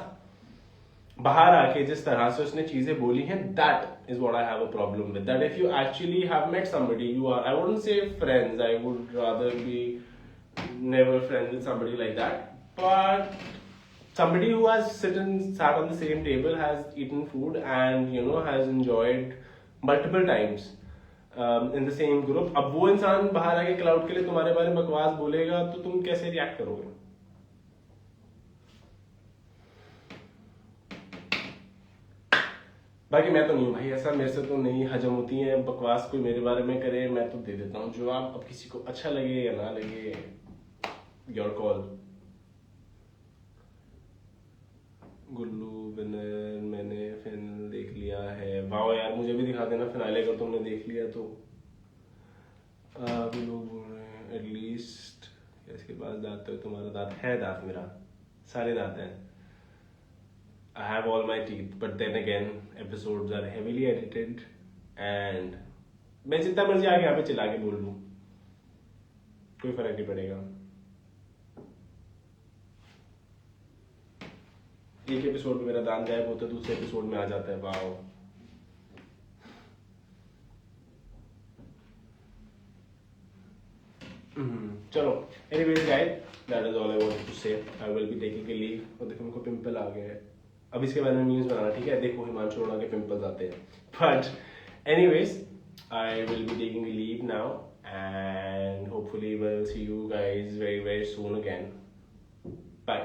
बाहर आके जिस तरह से उसने चीजें बोली हैं, that is what I have a problem with. That if you actually have met somebody, you are, I wouldn't say friends, I would rather be never friends with somebody like that, but somebody who has sat on the same table, has eaten food and you know has enjoyed multiple times in the same group. अब वो इंसान बाहर आके cloud के लिए तुम्हारे बारे में बकवास बोलेगा तो तुम कैसे रिएक्ट करोगे? बाकी मैं तो नहीं हूँ भाई ऐसा, मेरे से तो नहीं हजम होती है बकवास. कोई मेरे बारे में करे मैं तो दे देता हूँ जवाब. अब किसी को अच्छा लगे या ना लगे, योर कॉल. गुल्लू विनर, मैंने फिल्म देख लिया है. वाओ यार, मुझे भी दिखा देना फिनाले अगर तुमने देख लिया तो. अभी लोग बोल रहे हैं एटलीस्ट इसके बाद दांत तो तुम्हारा दांत है, दांत मेरा सारे दांत हैं. I have all my teeth, but then again, episodes are heavily edited and मैं जितना मर्जी आगे यहाँ पे चिल्ला के बोल लूँ, कोई फर्क नहीं पड़ेगा. एक एपिसोड में मेरा दांत गायब होता है, दूसरे एपिसोड में आ जाता है. वाओ. चलो, anyways guys, that is all I wanted to say. I will be taking a leave. और देखो मेरे को पिंपल आ गए हैं. अब इसके बारे में मीम्स बनाना, ठीक है? देखो हिमांशु रोना के पिंपल्स आते हैं. But anyways, I will be taking a leave now and hopefully we'll see you guys very very soon again. Bye.